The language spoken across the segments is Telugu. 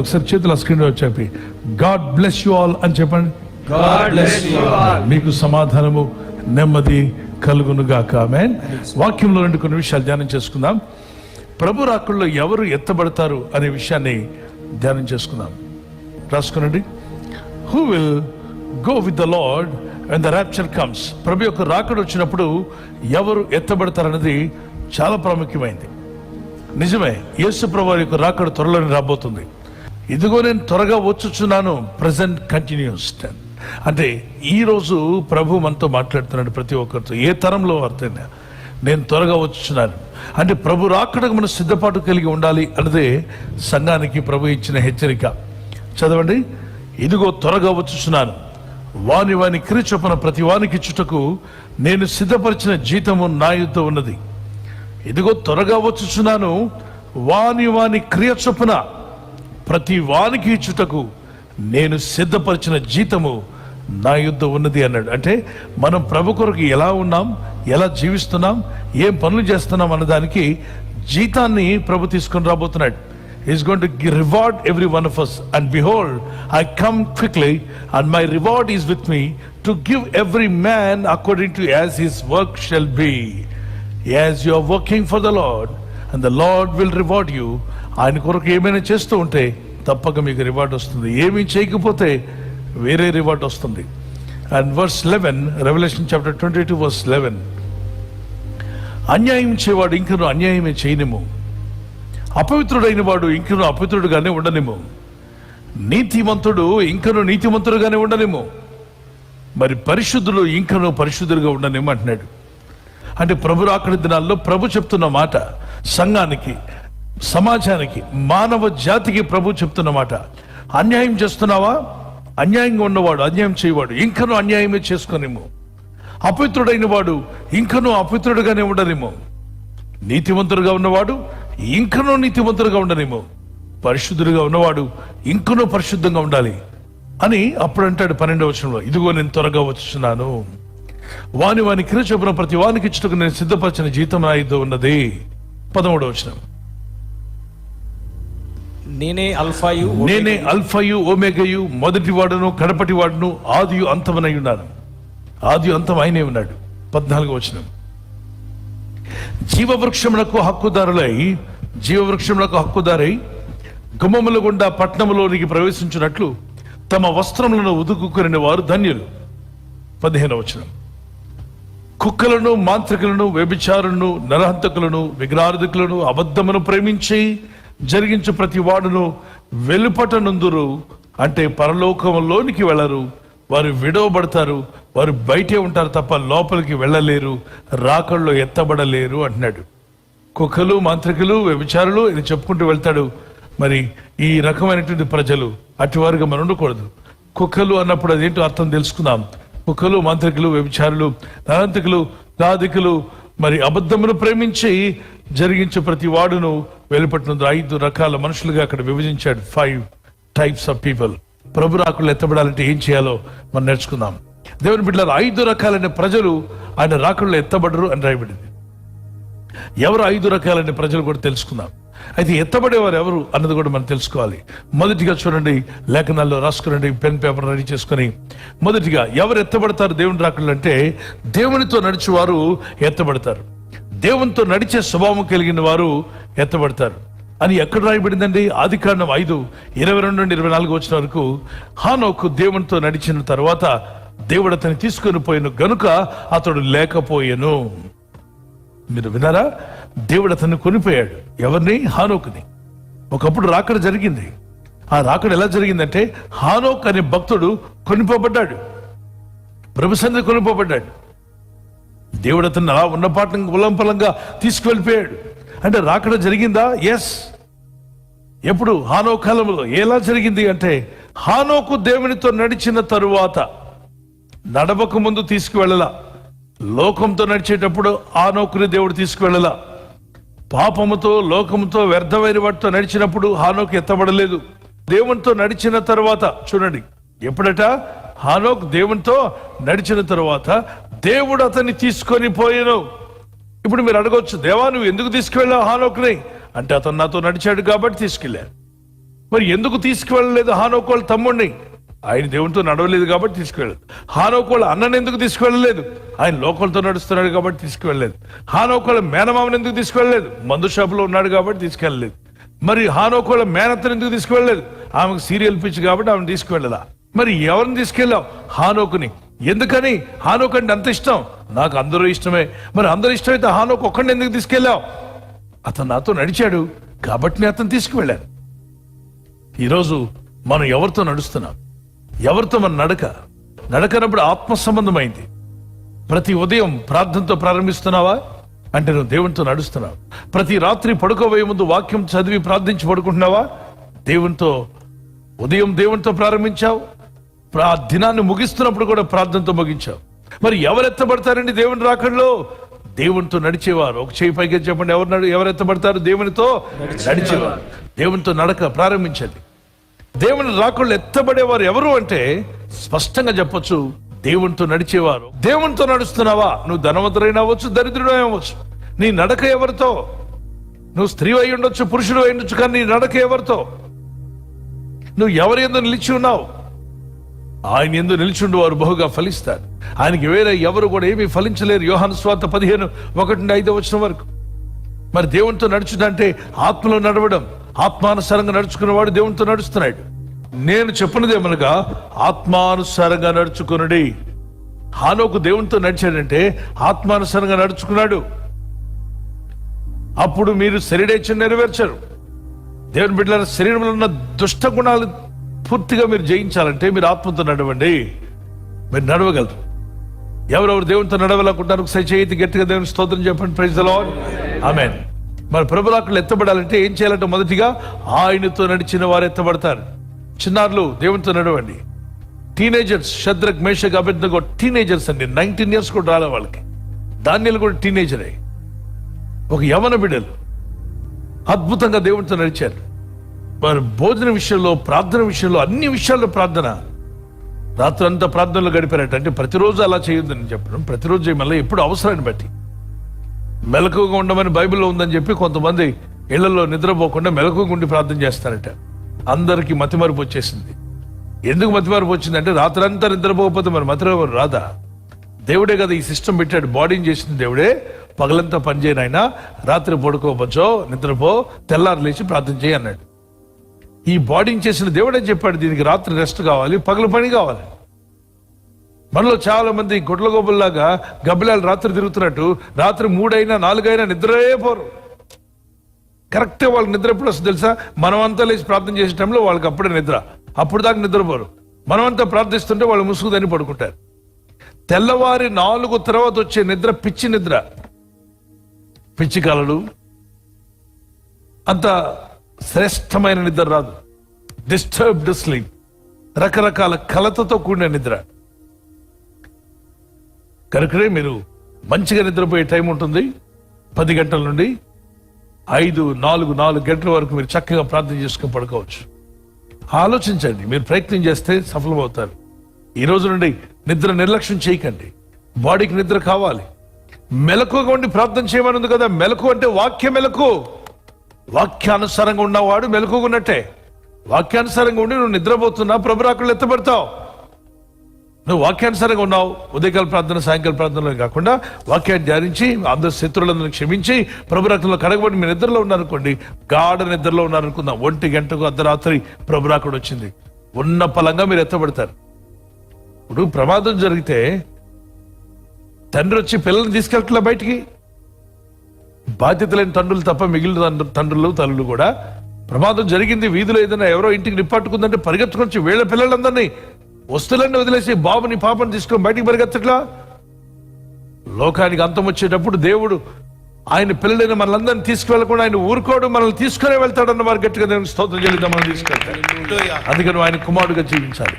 ఒకసారి చేతుల స్క్రీన్ చెప్పి గాడ్ బ్లెస్ యు ఆల్ అని చెప్పండి. God bless you all. మీకు సమాధానము నెమ్మది కలుగును గాక. ఆమేన్. వాక్యంలో నుండి కొన్ని విషయాలు ధ్యానం చేసుకుందాం. ప్రభు రాకడలో ఎవరు ఎత్తబడతారు అనే విషయాన్ని ధ్యానం చేసుకుందాం. రాసుకునండి. Who will go with the Lord when the rapture comes. ప్రభు యొక్క రాకడ వచ్చినప్పుడు ఎవరు ఎత్తబడతారన్నది చాలా ప్రాముఖ్యమైంది. నిజమే, యేసు ప్రభు యొక్క రాకడ త్వరలోనే రాబోతుంది. ఇదిగో నేను త్వరగా వచ్చుచున్నాను. Present continuous. అంటే ఈరోజు ప్రభు మనతో మాట్లాడుతున్నాడు ప్రతి ఒక్కరితో, ఏ తరంలో అర్థమైనా నేను త్వరగా వచ్చుచున్నాను అంటే ప్రభు రాకడకు మనం సిద్ధపాటు కలిగి ఉండాలి అన్నదే సంఘానికి ప్రభు ఇచ్చిన హెచ్చరిక. చదవండి. ఇదిగో త్వరగా వచ్చుచున్నాను, వాని వాని క్రియ చొప్పున ప్రతి వానికి ఇచ్చుటకు నేను సిద్ధపరిచిన జీతము నా యుద్ధ ఉన్నది. ఇదిగో త్వరగా వచ్చుచున్నాను, వాని వాని క్రియ చొప్పున ప్రతి వానికి ఇచ్చుటకు నేను సిద్ధపరిచిన జీతము నా యుద్ధ ఉన్నది అన్నాడు. అంటే మనం ప్రభు కొరకు ఎలా ఉన్నాం, ఎలా జీవిస్తున్నాం, ఏం పనులు చేస్తున్నాం అన్నదానికి జీతాన్ని ప్రభు తీసుకొని రాబోతున్నాడు. He's going to reward every one of us. And behold, I come quickly, and my reward is with me to give every man according to as his work shall be. As you are working for the Lord, and the Lord will reward you. ఆయన కొరకు ఏమైనా చేస్తూ ఉంటే తప్పక మీకు రివార్డ్ వస్తుంది. ఏమీ చేయకపోతే వేరే రివార్డ్ వస్తుంది. And verse 11, Revelation chapter 22 verse 11, అన్యాయం చేయవాడు ఇంకను అన్యాయమే చేయనిము, అపవిత్రుడైన వాడు ఇంకను అపవిత్రుడుగానే ఉండనిము, నీతిమంతుడు ఇంకను నీతిమంతుడుగానే ఉండనిము, మరి పరిశుద్ధులు ఇంకను పరిశుద్ధులుగా ఉండనిము అంటున్నాడు. అంటే ప్రభు రాకడ దినాల్లో ప్రభు చెప్తున్న మాట సంఘానికి, సమాజానికి, మానవ జాతికి ప్రభు చెప్తున్న మాట. అన్యాయం చేస్తున్నావా? అన్యాయంగా ఉన్నవాడు, అన్యాయం చేయవాడు ఇంకనూ అన్యాయమే చేసుకునేమో, అపవిత్రుడైన వాడు ఇంకనూ అపవిత్రుడుగానే ఉండనేమో, నీతివంతుడుగా ఉన్నవాడు ఇంకనూ నీతివంతుడుగా ఉండనేమో, పరిశుద్ధుడుగా ఉన్నవాడు ఇంకనూ పరిశుద్ధంగా ఉండాలి అని అప్పుడు అంటాడు 12వ వచనంలో. ఇదిగో నేను త్వరగా వచ్చుచున్నాను, వాని వాని క్రియ చొప్పున ప్రతి వానికి ఇచ్చుటకు నేను సిద్ధపరిచిన జీతం నా యుద్ధ ఉన్నది. 13వ వచనం, నేనే అల్ఫాయు ఓమేగయు, మొదటి వాడును కడపటి వాడును, ఆదియు అంతమనై ఉన్నాను. ఆదియు అంతం ఆయనే ఉన్నాడు. 14వ వచనం, జీవవృక్షములకు హక్కుదారై గుమ్మముల గుండా పట్టణములోనికి ప్రవేశించినట్లు తమ వస్త్రములను ఉదుకుకొనిన వారు ధన్యులు. 15వ వచనం, కుక్కలను, మాంత్రికులను, వ్యభిచారులను, నరహంతకులను, విగ్రహార్థకులను, అబద్ధమును ప్రేమించి జరిగించు ప్రతి వాడును వెలుపట నుందురు, అంటే పరలోకంలోనికి వెళ్ళరు, వారు విడవబడతారు, వారు బయటే ఉంటారు తప్ప లోపలికి వెళ్ళలేరు, రాకడలో ఎత్తబడలేరు అంటున్నాడు. కుక్కలు, మాంత్రికులు, వ్యభిచారులు ఇది చెప్పుకుంటూ వెళ్తాడు. మరి ఈ రకమైనటువంటి ప్రజలు అటువారుగా మనం ఉండకూడదు. కుక్కలు అన్నప్పుడు అదేంటో అర్థం తెలుసుకుందాం. కుక్కలు, మాంత్రికులు, వ్యభిచారులు, నరహంతకులు, గాదికులు, మరి అబద్ధమును ప్రేమించి జరిగించే ప్రతి వాడును వెలుపట్టినందు 5 రకాల మనుషులుగా అక్కడ విభజించాడు. 5 types of people. ప్రభు రాకడలో ఎత్తబడాలంటే ఏం చేయాలో మనం నేర్చుకుందాం. దేవుని బిడ్డలారా, 5 రకాలైన ప్రజలు ఆయన రాకడలో ఎత్తబడరు అని రాయబడింది. ఎవరు 5 రకాలైన ప్రజలు కూడా తెలుసుకుందాం. అయితే ఎత్తబడేవారు ఎవరు అన్నది కూడా మనం తెలుసుకోవాలి. మొదటిగా చూడండి, లేఖనాల్లో రాసుకునండి, పెన్ పేపర్ రెడీ చేసుకొని. మొదటిగా ఎవరు ఎత్తబడతారు దేవుని రాకడలో అంటే దేవునితో నడిచేవారు ఎత్తబడతారు. దేవునితో నడిచే స్వభావం కలిగిన వారు ఎత్తబడతారు అని ఎక్కడ రాయబడిందండి? ఆదికాండం 5:22 నుండి 24 వచ్చిన వరకు, హానోకు దేవునితో నడిచిన తర్వాత దేవుడు అతన్ని తీసుకొని పోయిన గనుక అతడు లేకపోయాను. మీరు విన్నారా? దేవుడు అతన్ని కొనిపోయాడు. ఎవరిని? హానోకుని. ఒకప్పుడు రాకడ జరిగింది. ఆ రాకడ ఎలా జరిగిందంటే హానోక్ అనే భక్తుడు కొనిపోబడ్డాడు, ప్రభు సన్నిధికి కొనిపోబడ్డాడు. దేవుడు అతన్ని అలా ఉన్నపాటం ఉల్లంపలంగా తీసుకువెళ్ళిపోయాడు. అంటే రాకడ జరిగిందా? ఎస్. ఎప్పుడు? హానోకు కాలంలో. ఎలా జరిగింది అంటే హానోకు దేవునితో నడిచిన తరువాత, నడవక ముందు తీసుకువెళ్ళలా. లోకంతో నడిచేటప్పుడు హానోకుని దేవుడు తీసుకువెళ్ళలా. పాపముతో, లోకముతో, వ్యర్థమైన వాటితో నడిచినప్పుడు హానోకు ఎత్తబడలేదు. దేవునితో నడిచిన తరువాత చూడండి, ఎప్పుడట? హానోకు దేవునితో నడిచిన తరువాత దేవుడు అతన్ని తీసుకొని పోయాను. ఇప్పుడు మీరు అడగొచ్చు, దేవా నువ్వు ఎందుకు తీసుకువెళ్ళావు హానోకుని అంటే, అతను నాతో నడిచాడు కాబట్టి తీసుకెళ్ళాను. మరి ఎందుకు తీసుకువెళ్ళలేదు హానోకు వాళ్ళ తమ్ముడిని? ఆయన దేవునితో నడవలేదు కాబట్టి తీసుకువెళ్ళలేదు. హానోకు వాళ్ళ అన్నని ఎందుకు తీసుకువెళ్ళలేదు? ఆయన లోకలతో నడుస్తున్నాడు కాబట్టి తీసుకువెళ్ళలేదు. హానోకు వాళ్ళ మేనమామని ఎందుకు తీసుకువెళ్ళలేదు? మందు షాపులో ఉన్నాడు కాబట్టి తీసుకెళ్ళలేదు. మరి హానోకు వాళ్ళ మేనత్తని ఎందుకు తీసుకువెళ్ళలేదు? ఆమెకు సీరియల్ పిచ్చి కాబట్టి ఆమెను తీసుకువెళ్ళదా? మరి ఎవరిని తీసుకెళ్ళావు? హానోకుని. ఎందుకని? హానోకు అంటే అంత ఇష్టం. నాకు అందరూ ఇష్టమే. మరి అందరూ ఇష్టమైతే హానోకు ఒక్కడిని ఎందుకు తీసుకెళ్ళావు? అతను నాతో నడిచాడు కాబట్టి నేను అతను తీసుకువెళ్ళాను. ఈరోజు మనం ఎవరితో నడుస్తున్నాం? ఎవరితో మన నడకనప్పుడు ఆత్మ సంబంధమైంది. ప్రతి ఉదయం ప్రార్థనతో ప్రారంభిస్తున్నావా అంటే నువ్వు దేవునితో నడుస్తున్నావు. ప్రతి రాత్రి పడుకోబోయే ముందు వాక్యం చదివి ప్రార్థించి పడుకుంటున్నావా? దేవునితో ఉదయం దేవునితో ప్రారంభించావు. ఆ దినాన్ని ముగిస్తున్నప్పుడు కూడా ప్రార్థనతో ముగించావు. మరి ఎవరు ఎత్తబడతారండి దేవుని రాకడలో? దేవునితో నడిచేవారు. ఒక చేయి పైకి చెప్పండి. ఎవరు ఎత్తబడతారు? దేవునితో నడిచేవారు. దేవునితో నడక ప్రారంభించండి. దేవుని రాకడలో ఎత్తబడేవారు ఎవరు అంటే స్పష్టంగా చెప్పొచ్చు, దేవునితో నడిచేవారు. దేవునితో నడుస్తున్నావా? నువ్వు ధనవంతుడైన అవ్వచ్చు, దరిద్రుడు అవ్వచ్చు. నీ నడక ఎవరితో? నువ్వు స్త్రీ అయి ఉండొచ్చు, పురుషుడు అయి ఉండొచ్చు, కానీ నీ నడక ఎవరితో? నువ్వు ఎవరి యందు నిలిచి ఉన్నావు? ఆయన యందు నిలిచిండు వారు బహుగా ఫలిస్తారు. ఆయనకి వేరే ఎవరు కూడా ఏమీ ఫలించలేరు. యోహాను సువార్త 15:1-5 వరకు. మరి దేవునితో నడుచుడంటే ఆత్మలో నడవడం. ఆత్మానుసారంగా నడుచుకున్నవాడు దేవునితో నడుస్తున్నాడు. నేను చెప్పినదేమనగా ఆత్మానుసారంగా నడుచుకునుడి. హానోకు దేవునితో నడిచాడంటే ఆత్మానుసారంగా నడుచుకున్నాడు. అప్పుడు మీరు శరీరేచ్ఛ నెరవేర్చరు. దేవుని బిడ్డల శరీరంలో ఉన్న దుష్ట గుణాలు పూర్తిగా మీరు జయించాలంటే మీరు ఆత్మతో నడవండి. మీరు నడవగలరు. ఎవరెవరు దేవునితో నడవాలనుకుంటారు? ఒకసారి చేతి గట్టిగా దేవుని స్తోత్రం చెప్పండి. Praise the Lord. ఆమేన్. మరి ప్రభు రాకడలో ఎత్తబడాలంటే ఏం చేయాలంటే మొదటిగా ఆయనతో నడిచిన వారు ఎత్తబడతారు. చిన్నారులు దేవునితో నడవండి. టీనేజర్స్ షద్రక్ మేషక్ అబేద్నెగో టీనేజర్స్ అండి. 19 years కూడా రాలే వాళ్ళకి. దానియేలు కూడా టీనేజరే. ఒక యవన బిడ్డలు అద్భుతంగా దేవునితో నడిచారు. వారు భోజన విషయంలో, ప్రార్థన విషయంలో, అన్ని విషయాల్లో ప్రార్థన. రాత్రంతా ప్రార్థనలో గడిపారట. అంటే ప్రతిరోజు అలా చేయొద్దని చెప్పడం, ప్రతిరోజు చేయమల్లా ఎప్పుడు అవసరాన్ని బట్టి మెలకుగా ఉండమని బైబిల్లో ఉందని చెప్పి కొంతమంది ఇళ్లలో నిద్రపోకుండా మెలకుగా ఉండి ప్రార్థన చేస్తారట. అందరికీ మతిమరుపు వచ్చేసింది. ఎందుకు మతిమరుపు వచ్చిందంటే రాత్రంతా నిద్రపోకపోతే మరి మతిమరుపు రాదా? దేవుడే కదా ఈ సిస్టమ్ పెట్టాడు. బాడీని చేసింది దేవుడే. పగలంతా పనిచేయను ఆయన, రాత్రి పడుకోవచ్చో నిద్రపో, తెల్లారు లేచి ప్రార్థన చేయి అన్నాడు. ఈ బాడీని చేసిన దేవుడే చెప్పాడు దీనికి రాత్రి రెస్ట్ కావాలి, పగలు పని కావాలి. మనలో చాలా మంది గుడ్ల గోబుల్లాగా గబ్బిలాలు రాత్రి తిరుగుతున్నట్టు రాత్రి 3 అయినా 4 అయినా నిద్రే పోరు. కరెక్టే వాళ్ళకి నిద్ర ఎప్పుడు వస్తుంది తెలుసా? మనమంతా లేచి ప్రార్థన చేసే టైంలో వాళ్ళకి అప్పుడే నిద్ర. అప్పుడు దాకా నిద్రపోరు. మనమంతా ప్రార్థిస్తుంటే వాళ్ళు ముసుగుదని పడుకుంటారు. తెల్లవారి 4 తర్వాత వచ్చే నిద్ర పిచ్చి నిద్ర. పిచ్చి కలలు, అంత శ్రేష్టమైన నిద్ర రాదు. డిస్టర్బ్డ్ స్లీప్, రకరకాల కలతతో కూడిన నిద్ర. కనుకనే మీరు మంచిగా నిద్రపోయే టైం ఉంటుంది. 10 గంటల నుండి 5, 4 గంటల వరకు మీరు చక్కగా ప్రార్థన చేసుకుని పడుకోవచ్చు. ఆలోచించండి. మీరు ప్రయత్నం చేస్తే సఫలమవుతారు. ఈ రోజు నుండి నిద్ర నిర్లక్ష్యం చేయకండి. బాడీకి నిద్ర కావాలి. మెలకుగా ఉండి ప్రార్థన చేయమనుంది కదా. మెలకు అంటే వాక్య మెలకు. వాక్యానుసారంగా ఉన్నవాడు మెలకుగా ఉన్నట్టే. వాక్యానుసారంగా ఉండి నువ్వు నిద్రపోతున్నా ప్రభు రాకడలో ఎత్తబడతావు. నువ్వు వాక్యానుసారంగా ఉన్నావు. ఉదయకాల ప్రార్థన, సాయంకాల ప్రార్థనలో కాకుండా వాక్యాన్ని ధ్యానించి అందరు శత్రువులందరినీ క్షమించి ప్రభు రాకడలో కడగబడి మీరు నిద్రలో ఉన్నారనుకోండి, గాఢ నిద్రలో ఉన్నారనుకుందాం. 1 గంటకు అర్ధరాత్రి ప్రభు రాకడ వచ్చింది, ఉన్న పలంగా మీరు ఎత్తబడతారు. ఇప్పుడు ప్రమాదం జరిగితే తండ్రి వచ్చి పిల్లల్ని తీసుకెళ్ళట్లా బయటికి. బాధ్యత లేని తండ్రులు తప్ప మిగిలిన తండ్రులు తల్లులు కూడా ప్రమాదం జరిగింది, వీధిలో ఏదైనా ఎవరో ఇంటికి నిప్పట్టుకుందంటే పరిగెత్తుకొచ్చి వీళ్ళ పిల్లలందరినీ వస్తువులన్నీ వదిలేసి బాబుని పాపని తీసుకొని బయటికి పరిగెత్తట్లా. లోకానికి అంతం వచ్చేటప్పుడు దేవుడు ఆయన పిల్లలైన మనలందరినీ తీసుకువెళ్ళకుండా ఆయన ఊరుకోడు, మనల్ని తీసుకునే వెళ్తాడన్న వారు గట్టిగా దేవునికి స్తోత్రం చెల్లిద్దాం. మనం తీసుకెళ్తాడు. అందుకని నువ్వు ఆయన కుమారుడుగా జీవించాలి.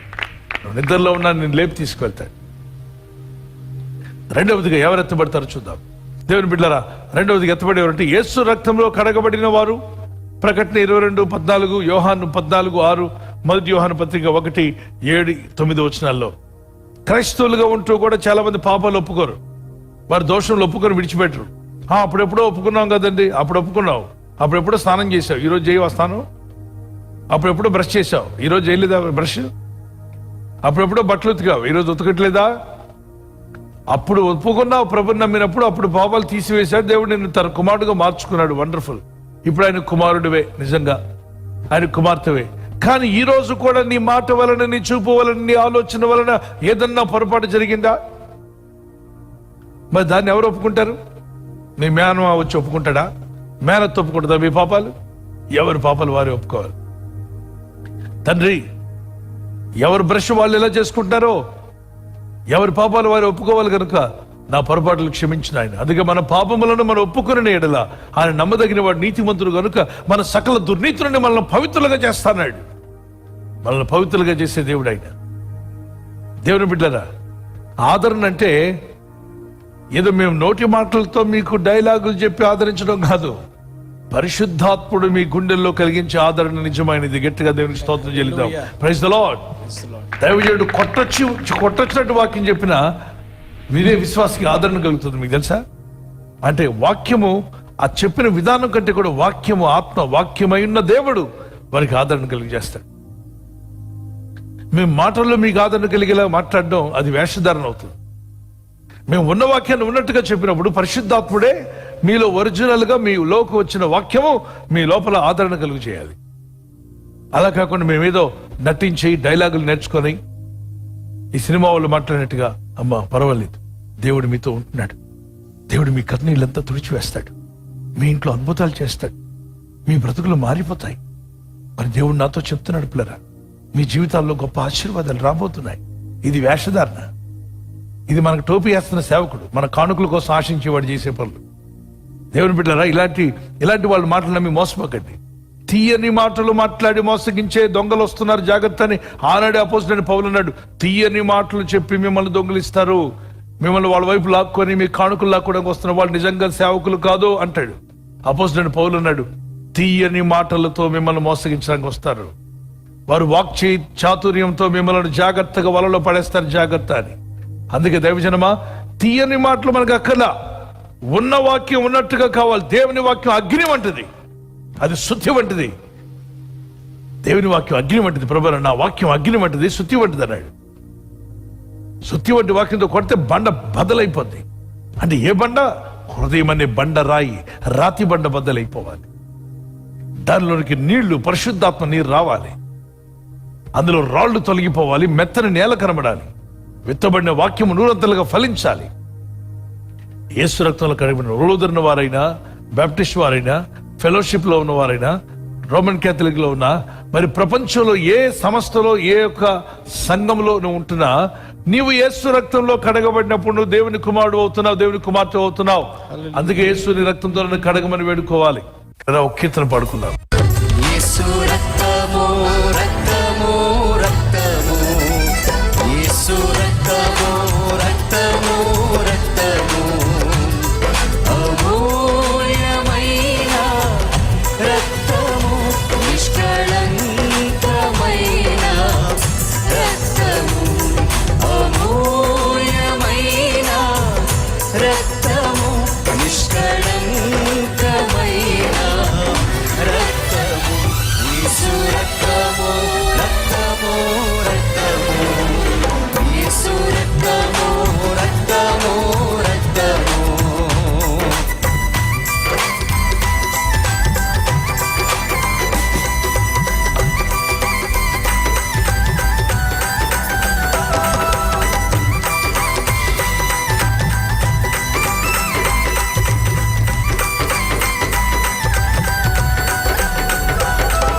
నువ్వు నిద్రలో ఉన్నా నేను లేపి తీసుకువెళ్తాడు. రెండవదిగా ఎవరు ఎత్తబడతారో చూద్దాం. దేవుని బిడ్డలారా, రెండవదిగా ఎత్తబడేవారంటే యేసు రక్తంలో కడగబడిన వారు. ప్రకటన 22:14, యోహాను 14:6, 1 యోహాను పత్రిక 1:7-9 క్రైస్తవులుగా ఉంటూ కూడా చాలా మంది పాపాలు ఒప్పుకోరు. వారు దోషంలో ఒప్పుకొని విడిచిపెట్టరు. అప్పుడెప్పుడో ఒప్పుకున్నాం కదండి, అప్పుడు ఒప్పుకున్నావు, అప్పుడెప్పుడో స్నానం చేశావు, ఈరోజు చేయవా స్నానం? అప్పుడెప్పుడు బ్రష్ చేసావు, ఈరోజు చేయలేదా బ్రష్? అప్పుడెప్పుడు బట్టలు ఉతికావు, ఈరోజు ఉతకట్లేదా? అప్పుడు ఒప్పుకున్నావు, ప్రభుని నమ్మినప్పుడు అప్పుడు పాపాలు తీసివేశాడు దేవుడు, నిన్ను తన కుమారుడుగా మార్చుకున్నాడు. వండర్ఫుల్. ఇప్పుడు ఆయన కుమారుడివే, నిజంగా ఆయన కుమార్తెవే. కానీ ఈ రోజు కూడా నీ మాట వలన, నీ చూపు వలన, నీ ఆలోచన వలన ఏదన్నా పొరపాటు జరిగిందా? మరి దాన్ని ఎవరు ఒప్పుకుంటారు? నీ మేనమా వచ్చి ఒప్పుకుంటాడా? మేనత్ ఒప్పుకుంటుందా మీ పాపాలు? ఎవరి పాపాలు వారు ఒప్పుకోవాలి. తండ్రి, ఎవరు బ్రష్ వాళ్ళు ఎలా చేసుకుంటారో ఎవరి పాపాలు వారు ఒప్పుకోవాలి కనుక నా పొరపాట్లు క్షమించిన ఆయన. అందుకే మన పాపములను మనం ఒప్పుకునే ఎడల ఆయన నమ్మదగిన వాడు, నీతిమంతుడు కనుక మన సకల దుర్నీతులని మనల్ని పవిత్రులుగా చేస్తాడు. మనల్ని పవిత్రులుగా చేసే దేవుడు ఆయన. దేవుని బిడ్డరా, ఆదరణ అంటే ఏదో మేము నోటి మాటలతో మీకు డైలాగులు చెప్పి ఆదరించడం కాదు. పరిశుద్ధాత్ముడు మీ గుండెల్లో కలిగించే ఆదరణ నిజమైనది. గట్టిగా దేవునికి స్తోత్రం చెల్లిద్దాం. Praise the Lord. దైవజనుడు కొట్టొచ్చినట్టు వాక్యం చెప్పినా మీరే విశ్వాసకి ఆదరణ కలుగుతుంది. మీకు తెలుసా? అంటే వాక్యము ఆ చెప్పిన విధానం కంటే కూడా వాక్యము ఆత్మ వాక్యమై ఉన్న దేవుడు వారికి ఆదరణ కలిగజేస్తాడు. మేము మాటల్లో మీకు ఆదరణ కలిగేలా మాట్లాడడం అది వేషధారణ అవుతుంది. మేము ఉన్న వాక్యాన్ని ఉన్నట్టుగా చెప్పినప్పుడు పరిశుద్ధాత్ముడే మీలో ఒరిజినల్ గా మీలోకి వచ్చిన వాక్యము మీ లోపల ఆదరణ కలుగు చేయాలి. అలా కాకుండా మేమేదో నటించి డైలాగులు నేర్చుకొని ఈ సినిమా వాళ్ళు మాట్లాడినట్టుగా, అమ్మా పర్వాలేదు, దేవుడు మీతో ఉంటున్నాడు, దేవుడు మీ కన్నీళ్ళంతా తుడిచివేస్తాడు, మీ ఇంట్లో అద్భుతాలు చేస్తాడు, మీ బ్రతుకులు మారిపోతాయి, మరి దేవుడు నాతో చెప్తున్నాడు పిల్లరా, మీ జీవితాల్లో గొప్ప ఆశీర్వాదాలు రాబోతున్నాయి. ఇది వేషధారణ. ఇది మనకు టోపీ వేస్తున్న సేవకుడు, మన కానుకల కోసం ఆశించేవాడు చేసే పనులు. దేవుని బిడ్డలారా, ఇలాంటి వాళ్ళ మాటలు నమ్మి మోసపోకండి. తీయని మాటలు మాట్లాడి మోసగించే దొంగలు వస్తున్నారు, జాగ్రత్త అని ఆనాడే అపోజిట్ పౌలు అన్నాడు. తీయని మాటలు చెప్పి మిమ్మల్ని దొంగలిస్తారు, మిమ్మల్ని వాళ్ళ వైపు లాక్కొని మీ కానుకలు లాక్కోవడానికి వస్తున్న వాళ్ళు నిజంగా సేవకులు కాదు అంటాడు. అపోజిట్ పౌలు అన్నాడు, తీయని మాటలతో మిమ్మల్ని మోసగించడానికి వస్తారు, వారు వాక్చే చాతుర్యంతో మిమ్మల్ని జాగ్రత్తగా వలలో పడేస్తారు, జాగ్రత్త అని. అందుకే దైవజనమా, తీయని మాటలు మనకు అక్కర్లా, ఉన్న వాక్యం ఉన్నట్టుగా కావాలి. దేవుని వాక్యం అగ్ని వంటిది, అది శుద్ధి వంటిది. దేవుని వాక్యం అగ్ని వంటిది. ప్రభు, నా వాక్యం అగ్ని వంటిది, శుద్ధి వంటిది అన్నాడు. శుద్ధి వంటి వాక్యంతో కొడితే బండ బద్దలైపోద్ది. అంటే ఏ బండ? హృదయం అనే బండ రాతి బండ బద్దలైపోవాలి. దానిలోనికి నీళ్లు, పరిశుద్ధాత్మ నీరు రావాలి, అందులో రాళ్లు తొలగిపోవాలి, మెత్తని నేల కనబడాలి, విత్తబడిన వాక్యము నూరంతలుగా ఫలించాలి. యేసు రక్తంలో కడగబడిన రోలుదరిన వారైనా, బాప్టిస్ట్ వారైనా, ఫెలోషిప్ లో ఉన్నవారైనా, రోమన్ క్యాథలిక్ లో ఉన్నా, మరి ప్రపంచంలో ఏ సంస్థలో ఏ యొక్క సంఘంలో నువ్వు ఉంటున్నా, నీవు యేసు రక్తంలో కడగబడినప్పుడు నువ్వు దేవుని కుమారుడు అవుతున్నావు, దేవుని కుమార్తె అవుతున్నావు. అందుకే యేసుని రక్తంతో నన్ను కడగమని వేడుకోవాలి కదా. ఒక కీర్తన పాడుకుందాం. యేసు రక్తము రక్తము రక్తము, యేసు రక్తము రక్తము రక్తము, అమూల్యమైన రక్తము, నిష్కళంకమైన రక్తము, అమూల్యమైన రక్తము, నిష్కళంకమైన రక్తము, యేసు రక్తము రక్తము రక్తము, యేసు రక్తము రక్తము రక్తము.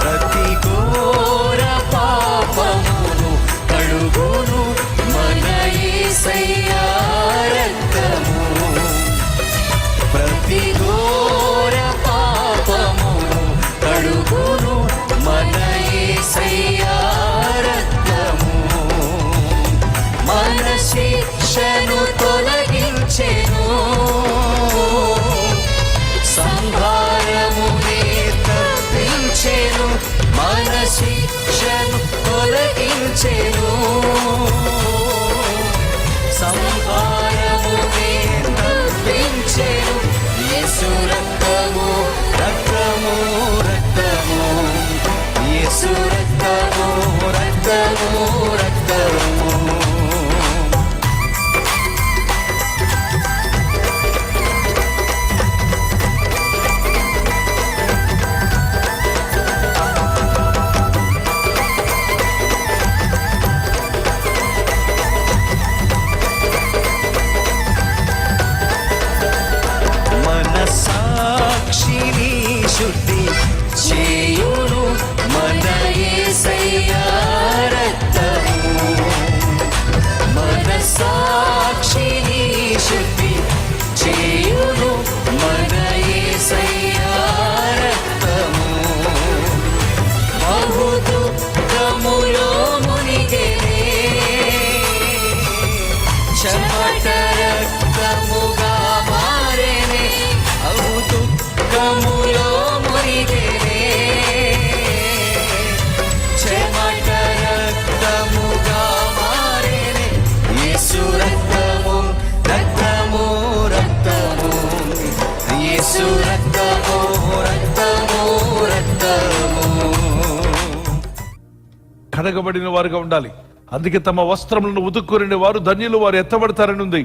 ప్రతి ఘోర పాపమును కడుగును మన యేసయ్యా రక్తము, ప్రతి ఘోర పాపమును కడుగును మన యేసయ్యా రక్తము, మన శిక్షను తొలగించెను, సంహారమునే తప్పించెను, మన శిక్షను తొలగించెను, సంహారమునే తప్పించెను, యేసు రక్తము రక్తము రక్తము, యేసు రక్తము రక్తము మనసాక్షిని శుద్ధి చేయును మన యేసయ్యా రక్తము మనసాక్షిని శుద్ధి చేయును మన యేసయ్యా రక్తము బహు దుఃఖములో మునిగెనే చెమట రక్తముగా మారెనే బహు దుఃఖములో మునిగెనే చెమట రక్తముగా మారెనే యేసు రక్తము రక్తము రక్తము యేసు రక్తము రక్తము రక్తము కడగబడిన వారుగా ఉండాలి. అందుకే తమ వస్త్రములను ఉతుక్కుని వారు ధన్యులు, వారు ఎత్తబడతారని ఉంది.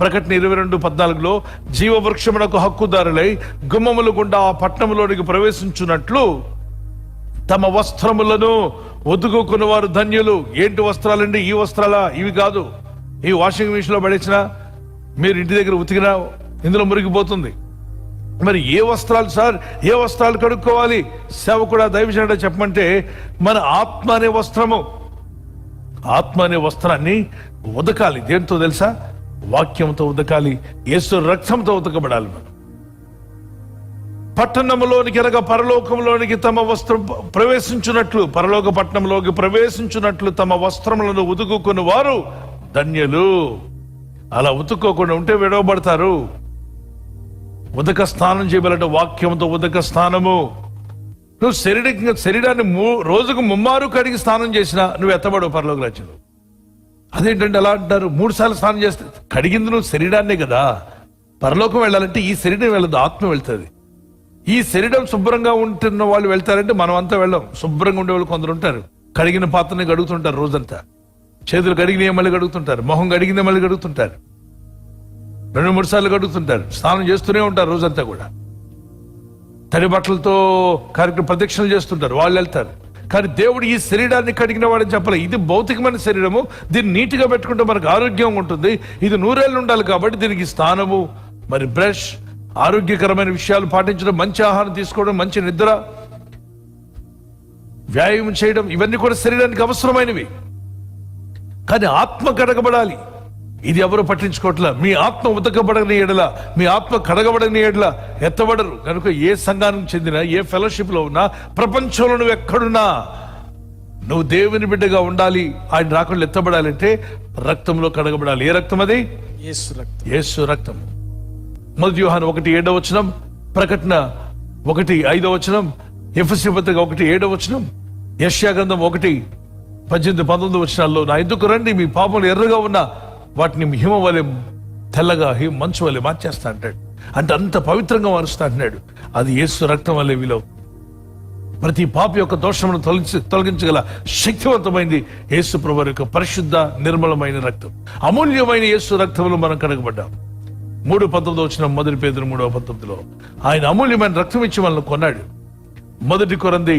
ప్రకటన 22:14 జీవవృక్షమునకు హక్కుదారులై గుమ్మములు గుండా ఆ పట్టణంలోనికి ప్రవేశించున్నట్లు తమ వస్త్రములను ఉతుకుకున్న వారు ధన్యులు. ఏంటి వస్త్రాలండి? ఈ వస్త్రాలా? ఇవి కాదు. ఈ వాషింగ్ మిషన్ లో పడేసినా, మీరు ఇంటి దగ్గర ఉతికినా ఇందులో మురిగిపోతుంది. మరి ఏ వస్త్రాలు సార్? ఏ వస్త్రాలు కడుక్కోవాలి? సేవకుడా, దైవజనుడా చెప్పమంటే మన ఆత్మ అనే వస్త్రము, ఆత్మ అనే వస్త్రాన్ని ఉదకాలి. దేంతో తెలుసా? వాక్యంతో ఉదకాలి. యేసు రక్తంతో ఉతకబడాలి. మనం పట్టణంలోనికి అనగా పరలోకంలోనికి తమ వస్త్రం ప్రవేశించున్నట్లు, పరలోక పట్టణంలోకి ప్రవేశించున్నట్లు తమ వస్త్రములను ఉతుకుకుని వారు ధన్యులు. అలా ఉతుక్కోకుండా ఉంటే విడవబడతారు. ఉదక స్నానం చేయబలంటే వాక్యంతో ఉదక స్నానము. నువ్వు శరీరాన్ని రోజుకు 3 మారు కడిగి స్నానం చేసినా నువ్వు ఎత్తబడవు పరలోక రాజ్యంలో. అదేంటంటే అలా అంటారు? 3 సార్లు స్నానం చేస్తే కడిగింది నువ్వు శరీరాన్నే కదా. పరలోకం వెళ్ళాలంటే ఈ శరీరం వెళ్ళదు, ఆత్మ వెళ్తుంది. ఈ శరీరం శుభ్రంగా ఉంటున్న వాళ్ళు వెళ్తారంటే మనం అంతా వెళ్ళాం. శుభ్రంగా ఉండే వాళ్ళు కొందరు ఉంటారు. కడిగిన పాత్రని గడుగుతుంటారు రోజంతా. చేతులు కడిగిన మళ్ళీ గడుగుతుంటారు. మొహం కడిగిన మళ్ళీ గడుగుతుంటారు. 2-3 సార్లు గడుగుతుంటారు. స్నానం చేస్తూనే ఉంటారు రోజంతా కూడా. తడి బట్టలతో కార్యక్రమ ప్రదక్షిణలు చేస్తుంటారు. వాళ్ళు వెళ్తారు. కానీ దేవుడు ఈ శరీరాన్ని కడిగిన వాడని చెప్పలేదు. ఇది భౌతికమైన శరీరము, దీన్ని నీట్గా పెట్టుకుంటే మనకు ఆరోగ్యంగా ఉంటుంది. ఇది 100 ఏళ్ళు ఉండాలి కాబట్టి దీనికి స్నానము, మరి బ్రష్, ఆరోగ్యకరమైన విషయాలు పాటించడం, మంచి ఆహారం తీసుకోవడం, మంచి నిద్ర, వ్యాయామం చేయడం, ఇవన్నీ కూడా శరీరానికి అవసరమైనవి. కానీ ఆత్మ కడగబడాలి. ఇది ఎవరు పట్టించుకోవట్లా. మీ ఆత్మ ఉతకబడని ఎడల, మీ ఆత్మ కడగబడని ఎడల ఎత్తబడరు. కనుక ఏ సంఘానికి చెందిన, ఏ ఫెలోషిప్ లో ఉన్నా, ప్రపంచంలో నువ్వు ఎక్కడున్నా నువ్వు దేవుని బిడ్డగా ఉండాలి. ఆయన రాకుండా ఎత్తబడాలంటే రక్తంలో కడగబడాలి. ఏ రక్తం అది? యేసు రక్తం. 1 యోహాను 1:7, ప్రకటన 1:5, ఎఫెసీ పత్రిక 1:7, యెషయా గ్రంథం 1:18-19 నా ఎందుకు రండి, మీ పాపములు ఎర్రగా ఉన్నా వాటిని హిమ వలె తెల్లగా, మంచు వలె మార్చేస్తా అంటాడు. అంటే అంత పవిత్రంగా మారుస్తా అంటున్నాడు. అది యేసు రక్తం వల్లే వీలవు. ప్రతి పాప యొక్క దోషమును తొలగించగల శక్తివంతమైంది యేసు ప్రభువు యొక్క పరిశుద్ధ నిర్మలమైన రక్తం. అమూల్యమైన యేసు రక్తంలో మనం కడగబడ్డాం. 3:19 మొదటి పేతురు 3:19 ఆయన అమూల్యమైన రక్తం ఇచ్చి మనల్ని కొన్నాడు. 1 కొరింథీ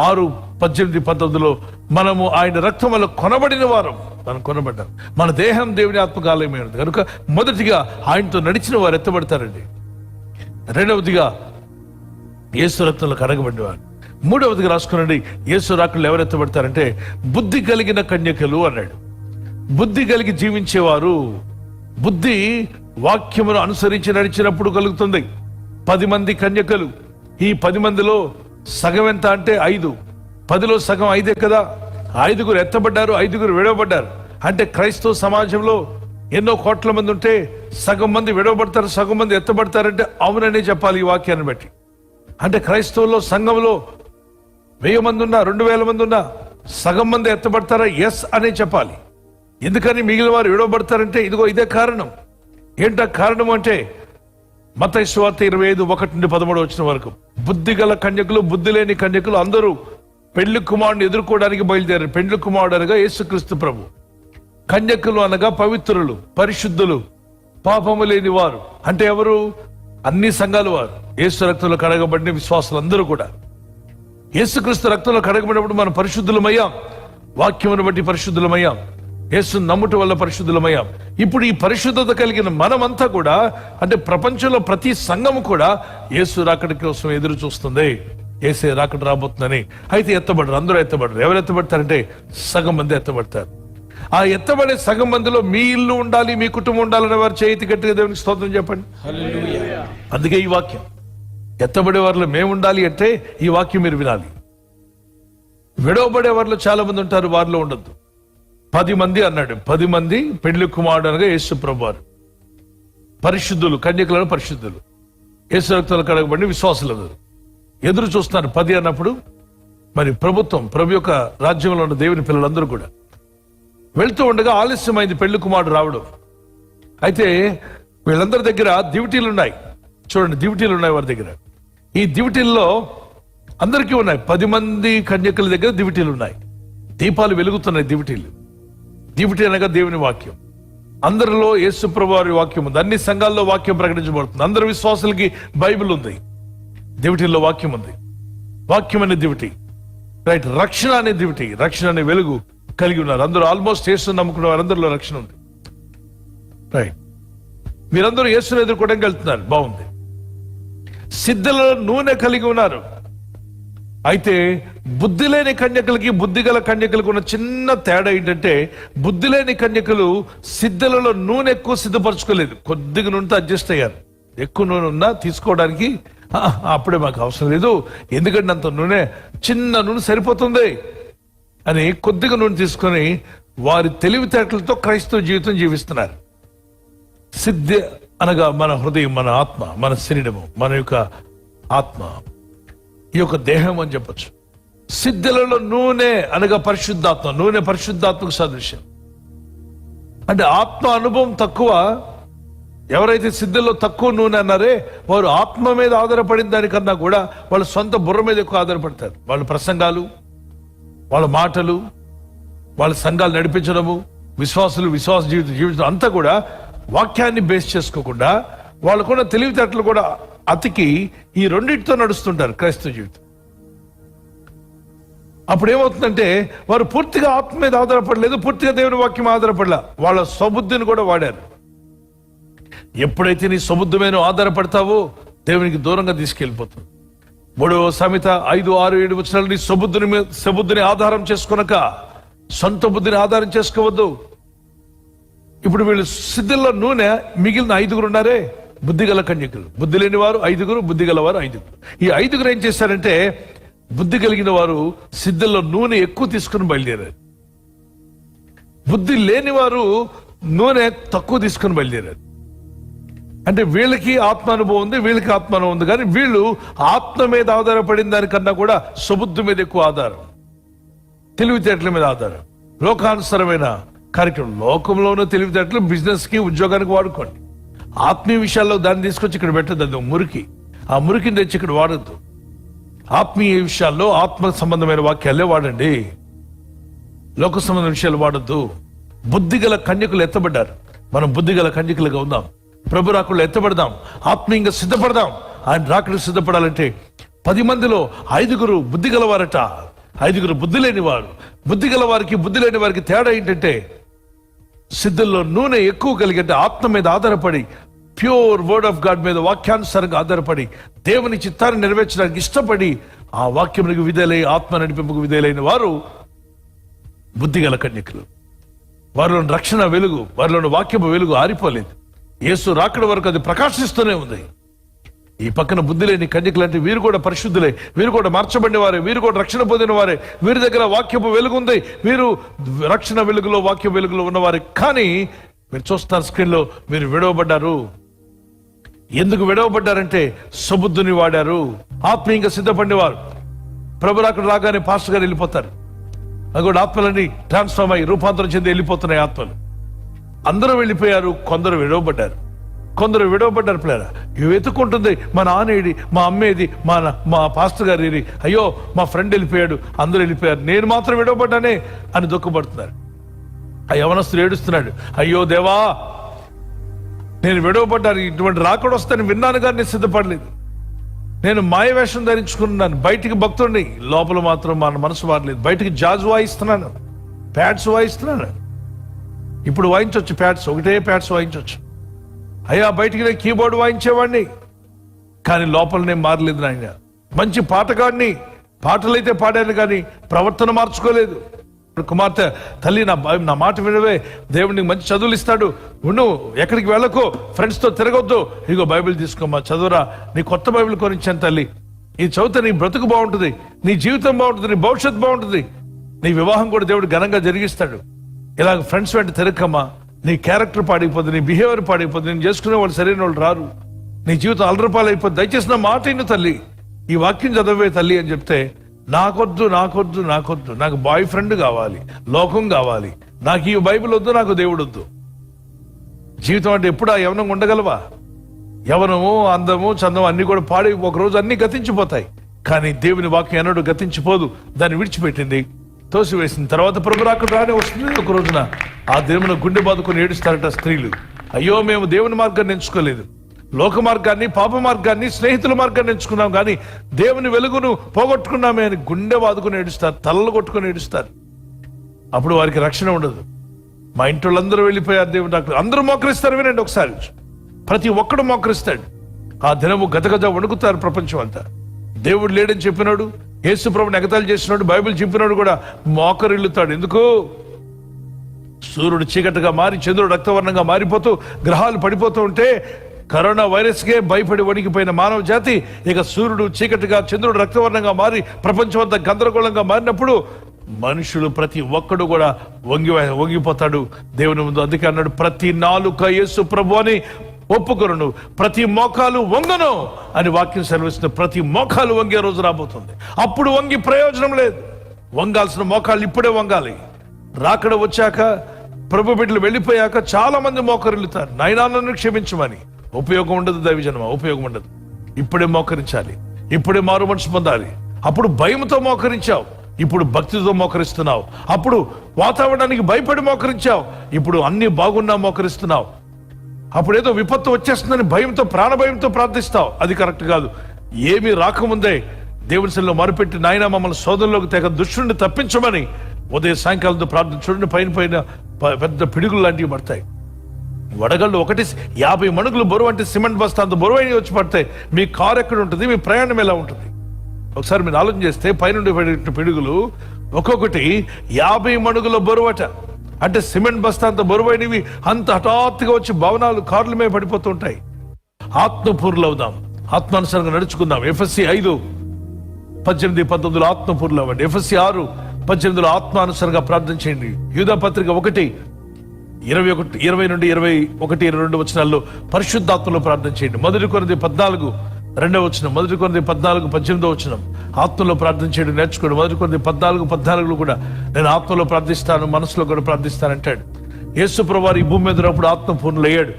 6:18-19 మనము ఆయన రక్తం వల్ల కొనబడిన వారం. మనం కొనబడ్డాం. మన దేహం దేవుని ఆత్మకాలయమైనది కనుక మొదటిగా ఆయనతో నడిచిన వారు ఎత్తబడతారండి. రెండవదిగా యేసు రక్తంలో కడగబడ్డవారు. మూడవదిగా రాసుకునండి, యేసు రాకళ్ళు ఎవరు ఎత్తబడతారంటే బుద్ధి కలిగిన కన్యకలు అన్నాడు. బుద్ధి కలిగి జీవించేవారు. బుద్ధి వాక్యమును అనుసరించి నడిచినప్పుడు కలుగుతుంది. 10 మంది కన్యకలు. ఈ 10 మందిలో సగం ఎంత అంటే 5. 10లో సగం 5 కదా. 5గురు ఎత్తబడ్డారు, 5గురు విడవబడ్డారు. అంటే క్రైస్తవ సమాజంలో ఎన్నో కోట్ల మంది ఉంటే సగం మంది విడవబడతారు, సగం మంది ఎత్తబడతారంటే అవుననే చెప్పాలి ఈ వాక్యాన్ని బట్టి. అంటే క్రైస్తవుల్లో సంఘంలో 1000 మంది ఉన్నా, 2000 మంది ఉన్నా సగం మంది ఎత్తబడతారా? ఎస్ అనే చెప్పాలి. ఎందుకని మిగిలిన వారు విడవబడతారంటే ఇదిగో ఇదే కారణం. ఏంటా కారణం అంటే మత్తయి సువార్త 25:1-13 వరకు బుద్ధి గల కన్యకులు, బుద్ధి లేని కన్యకులు అందరూ పెళ్లి కుమారుని ఎదుర్కోవడానికి బయలుదేరారు. పెళ్లి కుమారుడు అనగా యేసుక్రీస్తు ప్రభు. కన్యకులు అనగా పవిత్రులు, పరిశుద్ధులు, పాపము లేని వారు. అంటే ఎవరు? అన్ని సంఘాలు వారు. యేసు రక్తంలో కడగబడిన విశ్వాసులందరూ కూడా. యేసుక్రీస్తు రక్తంలో కడగబడినప్పుడు మనం పరిశుద్ధులమయ్యాం. వాక్యమును బట్టి పరిశుద్ధులమయ్యాం. యేసు నమ్ముట వల్ల పరిశుద్ధులమయ్యాం. ఇప్పుడు ఈ పరిశుద్ధత కలిగిన మనమంతా కూడా, అంటే ప్రపంచంలో ప్రతి సంఘము కూడా యేసు రాకడ కోసం ఎదురు చూస్తుంది. యేసే రాకడ రాబోతుందని. అయితే ఎత్తబడరు, అందరూ ఎత్తబడరు. ఎవరు ఎత్తబడతారంటే సగం మంది ఎత్తబడతారు. ఆ ఎత్తబడే సగం మందిలో మీ ఇల్లు ఉండాలి, మీ కుటుంబం ఉండాలనే వారు చేతి గట్టిగా దేవునికి స్తోత్రం చెప్పండి. అందుకే ఈ వాక్యం, ఎత్తబడే వారిలో మేము ఉండాలి అంటే ఈ వాక్యం మీరు వినాలి. విడవబడే వారిలో చాలా మంది ఉంటారు, వారిలో ఉండొద్దు. 10 మంది అన్నాడు. 10 మంది పెళ్లి కుమారుడు అనగా యేసు ప్రభు వారు. పరిశుద్ధులు, కన్యకులను పరిశుద్ధులు, యేసు రక్తంలో కడగబడిన విశ్వాసులందరూ ఎదురు చూస్తున్నారు. 10 అన్నప్పుడు మరి ప్రభు యొక్క రాజ్యంలో ఉన్న దేవుని పిల్లలందరూ కూడా వెళ్తూ ఉండగా ఆలస్యమైంది పెళ్లి కుమారుడు రావడం. అయితే వీళ్ళందరి దగ్గర దివిటీలు ఉన్నాయి. చూడండి, దివిటీలు ఉన్నాయి వారి దగ్గర. ఈ దివిటీల్లో అందరికీ ఉన్నాయి. 10 మంది కన్యకుల దగ్గర దివిటీలు ఉన్నాయి. దీపాలు వెలుగుతున్నాయి. దివిటీ అనగా దేవుని వాక్యం. అందరిలో యేసు ప్రభు వారి వాక్యం ఉంది. అన్ని సంఘాల్లో వాక్యం ప్రకటించబడుతుంది. అందరి విశ్వాసులకి బైబిల్ ఉంది. దివిటీల్లో వాక్యం ఉంది. వాక్యం అనే దివిటీ, రైట్. రక్షణ అనే దివిటీ, రక్షణ అనే వెలుగు కలిగి ఉన్నారు అందరూ. ఆల్మోస్ట్ యేసుని నమ్ముకున్న వారందరిలో రక్షణ ఉంది, రైట్. మీరందరూ యేసుని ఎదుర్కోవడానికి వెళ్తున్నారు, బాగుంది. సిద్ధులలో నూనె కలిగి ఉన్నారు. అయితే బుద్ధి లేని కన్యకలకి బుద్ధి గల కన్యకలకు ఉన్న చిన్న తేడా ఏంటంటే, బుద్ధి లేని కన్యకలు సిద్ధులలో నూనె ఎక్కువ సిద్ధపరచుకోలేదు. కొద్దిగా నూనెతో అడ్జస్ట్ అయ్యారు. ఎక్కువ నూనె ఉన్నా తీసుకోవడానికి అప్పుడే మాకు అవసరం లేదు, ఎందుకంటే అంత నూనె, చిన్న నూనె సరిపోతుంది అని కొద్దిగా నూనె తీసుకొని వారి తెలివితేటలతో క్రైస్తవ జీవితం జీవిస్తున్నారు. సిద్ధి అనగా మన హృదయం, మన ఆత్మ, మన శరీరము, మన యొక్క ఆత్మ, ఈ యొక్క దేహం అని చెప్పచ్చు. సిద్ధులలో నూనె అనగా పరిశుద్ధాత్మ. నూనె పరిశుద్ధాత్మకు సదృశ్యం. అంటే ఆత్మ అనుభవం తక్కువ. ఎవరైతే సిద్ధుల్లో తక్కువ నూనె అన్నారే, వారు ఆత్మ మీద ఆధారపడిన దానికన్నా కూడా వాళ్ళ సొంత బుర్ర మీద ఎక్కువ ఆధారపడతారు. వాళ్ళ ప్రసంగాలు, వాళ్ళ మాటలు, వాళ్ళ సంఘాలు నడిపించడము, విశ్వాస జీవితం అంతా కూడా వాక్యాన్ని బేస్ చేసుకోకుండా వాళ్ళకున్న తెలివితేటలు కూడా అతికి ఈ రెండింటితో నడుస్తుంటారు క్రైస్తవ జీవితం. అప్పుడు ఏమవుతుందంటే, వారు పూర్తిగా ఆత్మ మీద ఆధారపడలేదు, పూర్తిగా దేవుని వాక్యం ఆధారపడలే, వాళ్ళ స్వబుద్ధిని కూడా వాడారు. ఎప్పుడైతే నీ స్వబుద్ధి మీద ఆధారపడతావో దేవునికి దూరంగా తీసుకెళ్ళిపోతుంది. 3వ సామెత 5, 6, 7 వచనాలు, నీ స్వబుద్ధిని ఆధారం చేసుకొనక సొంత బుద్ధిని ఆధారం చేసుకోవద్దు. ఇప్పుడు వీళ్ళు సిద్ధుల్లో నూనె, మిగిలిన 5 ఉన్నారే బుద్ధి గల కన్యకులు. బుద్ధి లేని వారు 5, బుద్ధి గల వారు 5. ఈ 5 ఏం చేశారంటే, బుద్ధి కలిగిన వారు సిద్ధుల్లో నూనె ఎక్కువ తీసుకుని బయలుదేరారు. బుద్ధి లేని వారు నూనె తక్కువ తీసుకుని బయలుదేరారు. అంటే వీళ్ళకి ఆత్మానుభవం ఉంది, వీళ్ళకి ఆత్మానుభవం ఉంది, కానీ వీళ్ళు ఆత్మ మీద ఆధారపడిన దానికన్నా కూడా సుబుద్ధి మీద ఎక్కువ ఆధారం, తెలివితేటల మీద ఆధారం. లోకానుసరమైన కార్యక్రమం, లోకంలో ఉన్న తెలివితేటలు బిజినెస్ కి, ఉద్యోగానికి వాడుకోండి. ఆత్మీయ విషయాల్లో దాన్ని తీసుకొచ్చి ఇక్కడ పెట్టద్దు. అది మురికి. ఆ మురికిని తెచ్చి ఇక్కడ వాడద్దు. ఆత్మీయ విషయాల్లో ఆత్మ సంబంధమైన వాక్యాలే వాడండి, లోక సంబంధమైన విషయాలు వాడద్దు. బుద్ధిగల కన్యకులు ఎత్తబడ్డారు. మనం బుద్ధిగల కన్యకులుగా ఉందాం. ప్రభు రాకుల్లో ఎత్తబడదాం, ఆత్మీయంగా సిద్ధపడదాం. ఆయన రాకులు సిద్ధపడాలంటే 10 మందిలో 5 బుద్ధి గలవారట, 5 బుద్ధి లేనివారు. బుద్ధి గల వారికి, బుద్ధి లేని వారికి తేడా ఏంటంటే, సిద్ధుల్లో నూనె ఎక్కువ కలిగి, అంటే ఆత్మ మీద ఆధారపడి, ప్యూర్ వర్డ్ ఆఫ్ గాడ్ మీద వాక్యానుసారంగా ఆధారపడి, దేవుని చిత్తాన్ని నెరవేర్చడానికి ఇష్టపడి, ఆ వాక్యములకు విధేలై, ఆత్మ నడిపింపుకు విధేలైన వారు బుద్ధిగల కన్యకులు. వారిలో రక్షణ వెలుగు, వారిలో వాక్యము వెలుగు ఆరిపోలేదు. యేసు రాకడ వరకు అది ప్రకాశిస్తూనే ఉంది. ఈ పక్కన బుద్ధి లేని కన్యకులు అంటే వీరు కూడా పరిశుద్ధులే, వీరు కూడా మార్చబడిన వారే, వీరు కూడా రక్షణ పొందిన వారే, వీరి దగ్గర వాక్యపు వెలుగు ఉంది, వీరు రక్షణ వెలుగులో, వాక్య వెలుగులో ఉన్నవారే. కానీ మీరు చూస్తారు స్క్రీన్లో, మీరు విడవబడ్డారు. ఎందుకు విడవబడ్డారంటే సుబుద్ధిని వాడారు, ఆత్మీయంగా సిద్ధపడినవారు. ప్రభు రాకడ రాగానే పాస్టర్ గారు వెళ్ళిపోతారు. అది కూడా ఆత్మలన్నీ ట్రాన్స్ఫార్మ్ అయ్యి రూపాంతరం చెంది వెళ్ళిపోతున్నాయి ఆత్మలు. అందరూ వెళ్ళిపోయారు, కొందరు విడవబడ్డారు. కొందరు విడవబడ్డారు పిల్లరా. ఇవి వెతుక్కుంటుంది, మా నాన్నేది, మా అమ్మేది, మా పాస్టర్ గారు ఇది, అయ్యో మా ఫ్రెండ్ వెళ్ళిపోయాడు, అందరూ వెళ్ళిపోయారు, నేను మాత్రం విడవబడ్డానే అని దుఃఖపడుతున్నారు. ఆ యవనస్తుడు ఏడుస్తున్నాడు, అయ్యో దేవా నేను విడవబడ్డాను, ఇటువంటి రాకడ వస్తాను విన్నాను కానీ నేను సిద్ధపడలేదు. నేను మాయ వేషం ధరించుకున్నాను, బయటికి భక్తుడిని, లోపల మాత్రం మన మనసు మారలేదు. బయటికి జాజ్ వాయిస్తున్నాను, ప్యాడ్స్ వాయిస్తున్నాను. ఇప్పుడు వాయించవచ్చు ప్యాడ్స్, ఒకటే ప్యాడ్స్ వాయించవచ్చు. అయ్యా బయటికి నేను కీబోర్డ్ వాయించేవాడిని, కానీ లోపల నేను మారలేదు నాయన. మంచి పాటగాడిని, పాటలైతే పాడాను కానీ ప్రవర్తన మార్చుకోలేదు. కుమార్తె, తల్లి నా మాట వినవే, దేవుడిని మంచి చదువులు ఇస్తాడు, ఉండు, ఎక్కడికి వెళ్ళకు, ఫ్రెండ్స్తో తిరగొద్దు, ఇగో బైబిల్ తీసుకోమ్మా చదువురా, నీ కొత్త బైబిల్ కొనిచ్చాను తల్లి, ఇది చదివితే నీ బ్రతుకు బాగుంటుంది, నీ జీవితం బాగుంటుంది, నీ భవిష్యత్తు బాగుంటుంది, నీ వివాహం కూడా దేవుడు ఘనంగా జరిగిస్తాడు. ఇలాగ ఫ్రెండ్స్ వెంట తిరగమ్మా, నీ క్యారెక్టర్ పాడైపోద్ది, నీ బిహేవియర్ పాడైపోద్ది, నేను చేసుకునే వాళ్ళు సరైన వాళ్ళు రారు, నీ జీవితం అలరపాలు అయిపోద్ది, దయచేసి నా మాట విను తల్లి, ఈ వాక్యం చదవే తల్లి అని చెప్తే, నాకొద్దు నాకొద్దు నాకొద్దు, నాకు బాయ్ ఫ్రెండ్ కావాలి, లోకం కావాలి, నాకు ఈ బైబిల్ వద్దు, నాకు దేవుడు వద్దు. జీవితం అంటే ఎప్పుడు ఆ యవనం ఉండగలవా? యవనము, అందము, చందము అన్ని కూడా పాడి ఒకరోజు అన్ని గతించిపోతాయి, కానీ దేవుని వాక్యం ఎన్నడూ గతించిపోదు. దాన్ని విడిచిపెట్టింది, తోసివేసిన తర్వాత ప్రభు రాకడ రానే వస్తుంది. ఒక రోజున ఆ దేవుని గుండె బాదుకొని ఏడుస్తారట స్త్రీలు, అయ్యో మేము దేవుని మార్గాన్ని ఎంచుకోలేదు, లోక మార్గాన్ని, పాప మార్గాన్ని, స్నేహితుల మార్గాన్ని ఎంచుకున్నాం, కానీ దేవుని వెలుగును పోగొట్టుకున్నామే అని గుండె బాదుకొని ఏడుస్తారు, తలలు కొట్టుకొని ఏడుస్తారు. అప్పుడు వారికి రక్షణ ఉండదు. మా ఇంటి వాళ్ళందరూ వెళ్ళిపోయారు, దేవుడు డాక్టర్ అందరూ మోకరిస్తారు. వినండి ఒకసారి, ప్రతి ఒక్కడు మోకరిస్తాడు. ఆ దినము గజగజ వణుకుతారు ప్రపంచం అంతా. దేవుడు లేడని చెప్పినాడు, యేసు ప్రభుని ఎగతాళి చేసినాడు, బైబిల్ చెప్పినాడు కూడా మోకరిల్లుతాడు. ఎందుకు? సూర్యుడు చీకటిగా మారి చంద్రుడు రక్తవర్ణంగా మారిపోతూ గ్రహాలు పడిపోతూ ఉంటే కరోనా వైరస్కే భయపడి వణికిపోయిన మానవ జాతి ఇక సూర్యుడు చీకటిగా చంద్రుడు రక్తవర్ణంగా మారి ప్రపంచం అంతా గందరగోళంగా మారినప్పుడు మనుషులు ప్రతి ఒక్కడు కూడా వంగిపోతాడు దేవుని ముందు. అందుకే అన్నాడు, ప్రతి నాలుక యేసు ప్రభు అని ఒప్పుకొను, ప్రతి మోకాలు వంగను అని వాక్యం సెలవిస్తుంది. ప్రతి మోకాలు వంగే రోజు రాబోతుంది. అప్పుడు వంగి ప్రయోజనం లేదు. వంగాల్సిన మోకాళ్ళు ఇప్పుడే వంగాలి. రాకడ వచ్చాక, ప్రభు బిడ్డలు వెళ్ళిపోయాక చాలా మంది మోకరిల్లుతారు, నైనాలను క్షమించమని. ఉపయోగం ఉండదు దైవజనమా, ఉపయోగం ఉండదు. ఇప్పుడే మోకరించాలి, ఇప్పుడే మారు మనసు పొందాలి. అప్పుడు భయంతో మోకరించావు, ఇప్పుడు భక్తితో మోకరిస్తున్నావు. అప్పుడు వాతావరణానికి భయపడి మోకరించావు, ఇప్పుడు అన్ని బాగున్నా మోకరిస్తున్నావు. అప్పుడు ఏదో విపత్తు వచ్చేస్తుందని భయంతో, ప్రాణభయంతో ప్రార్థిస్తావు. అది కరెక్ట్ కాదు. ఏమీ రాకముందే దేవుని సన్నిధిలో మొరపెట్టి, నాయనా మమ్మల్ని శోధనలోకి తెగ దుష్టుని తప్పించమని ఉదయం సాయంకాలంతో ప్రార్థన. చూడండి, పైన పెద్ద పిడుగులు లాంటివి పడతాయి. వడగళ్ళు 50 మణుగులు బరువు అంటే సిమెంట్ బస్తా అంత బరువైన వచ్చి పడతాయి. మీ కారు ఎక్కడ ఉంటుంది, మీ ప్రయాణం ఎలా ఉంటుంది? ఒకసారి మీరు ఆలోచన చేస్తే పైనుండి పడే పిడుగులు ఒక్కొక్కటి 50 మణుగుల బరువట. అంటే సిమెంట్ బస్తా అంత బరువైనవి అంత హఠాత్తుగా వచ్చి భవనాలు, కార్ల మీద పడిపోతూ ఉంటాయి. ఆత్మపూర్లు అవుదాం, ఆత్మానుసారంగా నడుచుకుందాం. ఎఫెసీ 5:18-19 ఆత్మపూర్లు అవ్వండి. ఎఫెసీ 6:18 ఆత్మానుసారంగా ప్రార్థన చేయండి. యూదా పత్రిక 1:20-22 వచనాల్లో పరిశుద్ధాత్మలో ప్రార్థన చేయండి. 1 కొరింథీ 14:2 1 కొరింథీ 14:18 ఆత్మలో ప్రార్థన చేయడం నేర్చుకోండి. 1 కొరింథీ 14:14 కూడా నేను ఆత్మలో ప్రార్థిస్తాను, మనసులో కూడా ప్రార్థిస్తాను అంటాడు. యేసు ప్రభువారు ఈ భూమి మీద ఉన్నప్పుడు ఆత్మ పూర్ణులు అయ్యాడు.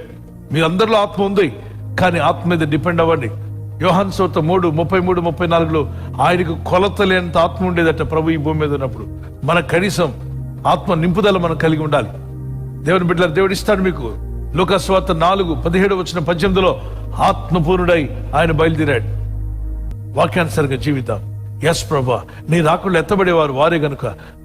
మీ అందరిలో ఆత్మ ఉంది, కానీ ఆత్మ మీద డిపెండ్ అవ్వండి. యోహాను సువార్త 3:33-34 ఆయనకు కొలత లేనంత ఆత్మ ఉండేదట ప్రభు ఈ భూమి మీద ఉన్నప్పుడు. మన కనీసం ఆత్మ నింపుదల మనం కలిగి ఉండాలి. దేవుని బిడ్డలారా, దేవుడు ఇస్తాడు మీకు. లూకా సువార్త 4:17-18 ఆత్మపూర్ణుడై ఆయన బయలుదేరాడు. వాక్యానుసారంగా జీవితం. ఎస్ ప్రభా, నీ రాకుండా ఎత్తబడేవారు వారే గనుక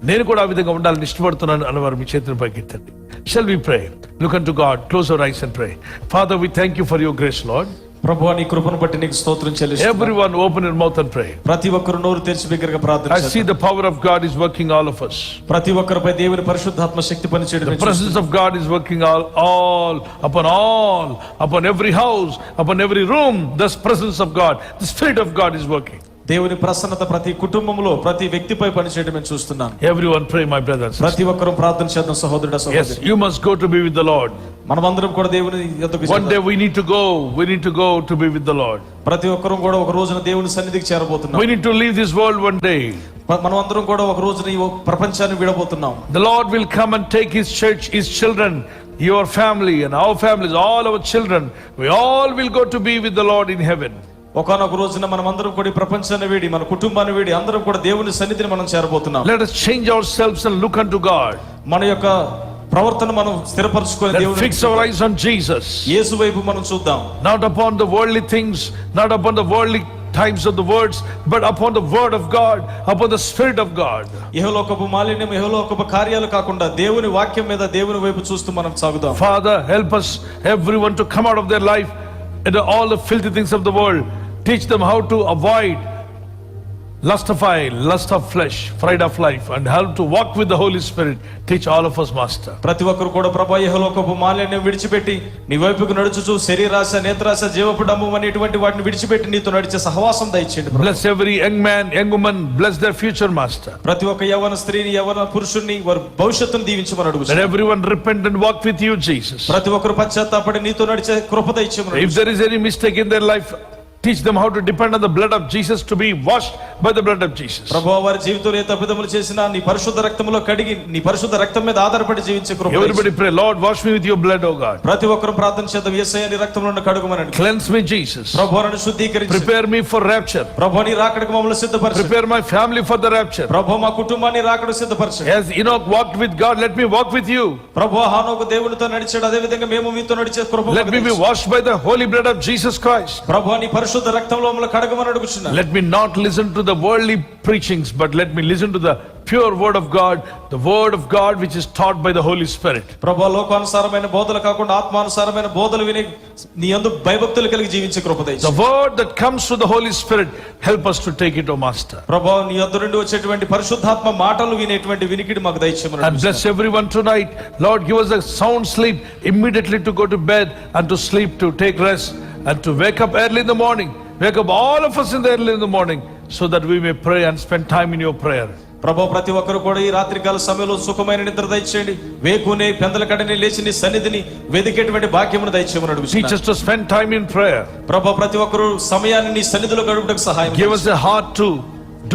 నేను కూడా ఆ విధంగా ఉండాలని ఇష్టపడుతున్నాను అన్నవారు మీ చేతిని పైకెత్తండి. Shall we pray? Look unto God, close our eyes and pray. Father, we thank you for your grace, Lord. ప్రభువా, నీ కృపను బట్టి నీకు స్తోత్రం చెల్లిస్తున్నాను. Everyone open your mouth and pray. ప్రతి ఒక్కరు నోరు తెరిచి బిగ్గరగా ప్రార్థన I చేద్దాం. see the power of God is working all of us. ప్రతి ఒక్కరిపై దేవుని పరిశుద్ధాత్మ శక్తి పనిచేయడం The presence of God is working upon every house, upon every room. The presence of God, the Spirit of God is working. దేవుని ప్రసన్నత ప్రతి కుటుంబంలో ప్రతి వ్యక్తిపై పనిచేయడం నేను చూస్తున్నాను. Everyone pray, my brothers. ప్రతి ఒక్కరు ప్రార్థన చేద్దాం సహోదరుడా, Yes, సహోదరి. you must go to be with the Lord. మనమందరం కూడా దేవుని యొద్దకు One day we need to go to be with the Lord. ప్రతి ఒక్కరం కూడా ఒక రోజున దేవుని సన్నిధికి చేరబోతున్నాం. We need to leave this world one day. మనమందరం కూడా ఒక రోజున ఈ ప్రపంచాన్ని విడబోతున్నాం. The Lord will come and take his church, his children your family and our families, all our children, we all will go to be with the Lord in heaven. ఒకనొక రోజున మనం అందరం కూడా ఈ ప్రపంచాన్ని వీడి మన కుటుంబాన్ని వీడి అందరం కూడా దేవుని సన్నిధిని మనం చేరబోతున్నాం. Let us change ourselves and look unto God. మన యొక్క ప్రవర్తన మనం స్థిరపరచుకొని Let's దేవుని fix our eyes on Jesus. యేసు వైపు మనం చూద్దాం. Not upon the worldly things, not upon the worldly types of the words, but upon the word of God, upon the Spirit of God. ఇహలోకపు మాలిన్యం, ఇహలోకపు కార్యాలు కాకుండా దేవుని వాక్యం మీద దేవుని వైపు చూస్తూ మనం సాగుదాం. Father, help us, everyone, to come out of their life into all the filthy things of the world. Teach them how to avoid lust of flesh, pride of life, and how to walk with the Holy Spirit. Teach all of us, Master. ప్రతి ఒక్కరు కూడా ప్రభా ఇహలోకపు మాలిన్యం విడిచిపెట్టి నీ వైపుకు నడుచుచు శరీరాశ, నేత్రాశ, జీవపు డంబం అనేటువంటి వాటిని విడిచిపెట్టి నీతో నడిచే సహవాసం దయచేయండి. Bless every young man, young woman, bless their future, Master. ప్రతి ఒక్క యవ్వన స్త్రీని, యవ్వన పురుషుణ్ణి వారి భవిష్యత్తును దీవించమని Let అడుగుతున్నాను. everyone repent and walk with you, Jesus. ప్రతి ఒక్కరు పశ్చాత్తాపడి నీతో నడిచే కృప దయచేయమని If there is any mistake in their life, teach them how to depend on the blood of Jesus, to be washed by the blood of Jesus. ప్రభువా వారి జీవితంలో ఏ తప్పిదములు చేసినా నీ పరిశుద్ధ రక్తంలో కడిగి నీ పరిశుద్ధ రక్తం మీద ఆధారపడి జీవించే కృప దయచేయండి. Everybody pray, Lord, wash me with your blood, O God. ప్రతి ఒక్కరు ప్రార్థన చేద్దాం. యేసయ్య నీ రక్తంలో నన్ను కడుగుమని. Cleanse me, Jesus. ప్రభువా నన్ను శుద్ధీకరించు. Prepare me for rapture. ప్రభువా నీ రాకడకు మమ్మల్ని సిద్ధపరచు. Prepare my family for the rapture. ప్రభువా మా కుటుంబాన్ని రాకడకు సిద్ధపరచు. As Enoch walked with God, let me walk with you. ప్రభువా హానోకు దేవునితో నడిచాడు, అదే విధంగా మేము మీతో నడిచే కృప Let me be washed by the holy blood of Jesus Christ. ప్రభువా నీ పరిశుద్ధ రక్తంలో మమ్మల్ని కడగమని అడుగుచున్నాను. Let me not listen to the worldly preachings, but let me listen to the pure word of God, the word of God which is taught by the Holy Spirit. ప్రభువా లోకానుసారమైన బోధలు కాకుండా ఆత్మానుసారమైన బోధలు విని నీ యందు భయభక్తులు కలిగి జీవించే కృప The దయచేయి. word that comes through the Holy Spirit, help us to take it, O Master. ప్రభువా నీ యొద్ద నుండి వచ్చేటువంటి పరిశుద్ధాత్మ మాటలు వినేటువంటి వినికిడి మాకు దయచేయమని And bless everyone tonight. Lord, give us a sound sleep immediately to go to bed and to sleep, to take rest and to wake up early in the morning. Wake up all of us in the early in the morning so that we may pray and spend time in your prayer. ప్రభువా ప్రతి ఒక్కరు కూడా ఈ రాత్రికాల సమయంలో సుఖమైన నిద్ర దయచేయండి. వేకునే పెందల కడని లేచి నీ సన్నిధిని వెదికేటువంటి భాగ్యమును దయచేయమని Teach అడుగుతున్నాను. us to spend time in prayer. ప్రభువా ప్రతి ఒక్కరు సమయాన్ని నీ సన్నిధిలో గడుపుటకు సహాయం Give us a heart to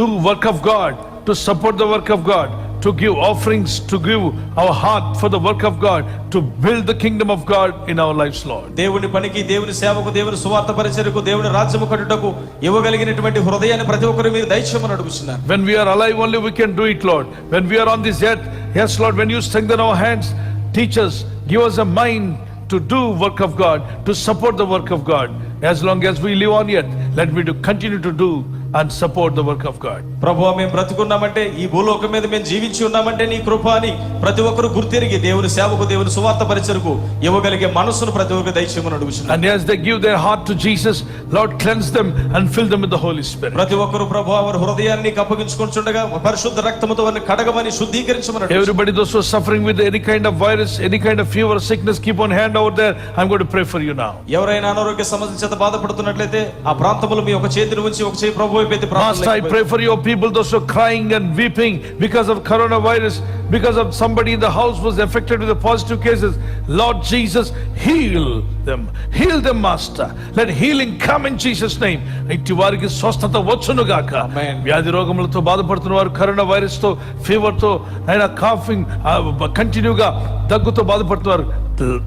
do work of God, to support the work of God, to give offerings, to give our heart for the work of God, to build the kingdom of God in our lives, Lord. దేవుని పనికి, దేవుని సేవకు, దేవుని సువార్త పరిచర్యకు, దేవుని రాజ్యము కట్టుటకు ఇవ్వగలిగినటువంటి హృదయాన్ని ప్రతి ఒక్కరు మీరు దయచేయమని అడుగుతున్నాను. When we are alive only we can do it, Lord. When we are on this earth, yes, Lord, when you strengthen our hands, teach us, give us a mind to do work of God, to support the work of God. As long as we live on earth, let me to continue to do and support the work of God. ప్రభువా మేము బ్రతికున్నామంటే, ఈ భూలోకం మీద మేము జీవించి ఉన్నామంటే నీ కృప అని ప్రతి ఒక్కరు గుర్తిరిగి దేవుని సేవకు, దేవుని సువార్త పరిచర్యకు ఇవ్వగలిగే మనసును ప్రతి ఒక్కరు దయచేయమని అడుగుతున్నాను. And as they give their heart to Jesus, Lord, cleanse them and fill them with the Holy Spirit. ప్రతి ఒక్కరు ప్రభువా వారి హృదయాన్ని అప్పగించుకొనిచుండగా పరిశుద్ధ రక్తముతో వారిని కడగమని శుద్ధీకరించమని అడుగుతున్నాను. Everybody, those who are suffering with any kind of virus, any kind of fever, sickness, keep on hand over there. I'm going to pray for you now. ఎవరైనా అనారోగ్య సమస్య చేత బాధపడుతున్నట్లయితే ఆ ప్రాంతంలో మీ ఒక చేతిని ఉంచి ఒక చేయి ప్రభు వైపు ఎత్తి Master, I pray for your people, those who are crying and weeping because of coronavirus, because of somebody in the house was affected with the positive cases. Lord Jesus, heal them, Master. Let healing come in Jesus' name. ఇట్టి వారికి స్వస్థత వచ్చును గాక. Amen. వ్యాధి రోగములతో బాధపడుతున్న వారు, కరోనా వైరస్ తో, ఫీవర్ తో, అయినా కాఫింగ్ కంటిన్యూగా దగ్గుతో బాధపడుతున్నారు,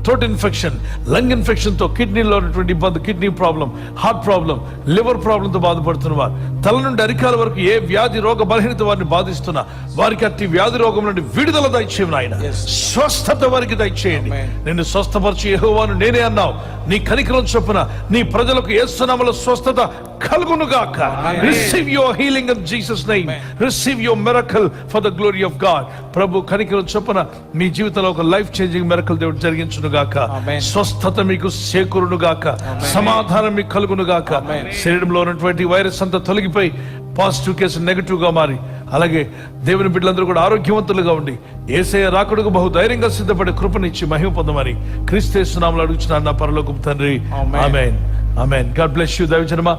థ్రోట్ ఇన్ఫెక్షన్, లంగ్ ఇన్ఫెక్షన్ తో, కిడ్నీలో ఉన్నటువంటి ఇబ్బంది, kidney problem, heart problem, liver problem తో బాధపడుతున్న వారు, తల నుండి అరికాల వరకు ఏ వ్యాధి రోగ బలహీనత వారిని బాధిస్తున్నా వారికి అట్టి వ్యాధి రోగం నుండి విడుదల దయచేయండి ఆయన. స్వస్థత వారికి దయచేయండి. నిన్ను స్వస్థపరిచి యెహోవాను నేనే అన్నావు. నీ కనికరం చొప్పున నీ ప్రజలకు యేసు నామములో స్వస్థత కలుగును గాక. Receive your healing in Jesus name. Receive your miracle for the glory of God. ప్రభు కనికరం చొప్పున మీ జీవితంలో ఒక లైఫ్ చేంజింగ్ మిరకల్ దేవుడు జరిగించును గాక. స్వస్థత మీకు చేకూరును గాక. సమాధానం మీకు కలుగును గాక. శరీరంలో ఉన్నటువంటి వైరస్ అంతా తొలగిపోయి పాజిటివ్ కేసు నెగటివ్ గా మారి, అలాగే దేవుని బిడ్డలందరూ కూడా ఆరోగ్యవంతులుగా ఉండి యేసయ్య రాకడకు బహు ధైర్యంగా సిద్ధపడే కృపనిచ్చి మహిమ పొందమని క్రీస్తు యేసు నామములో అడుగుచున్నాను నా పరలోకపు తండ్రి. Amen. Amen. God bless you దైవజనమా.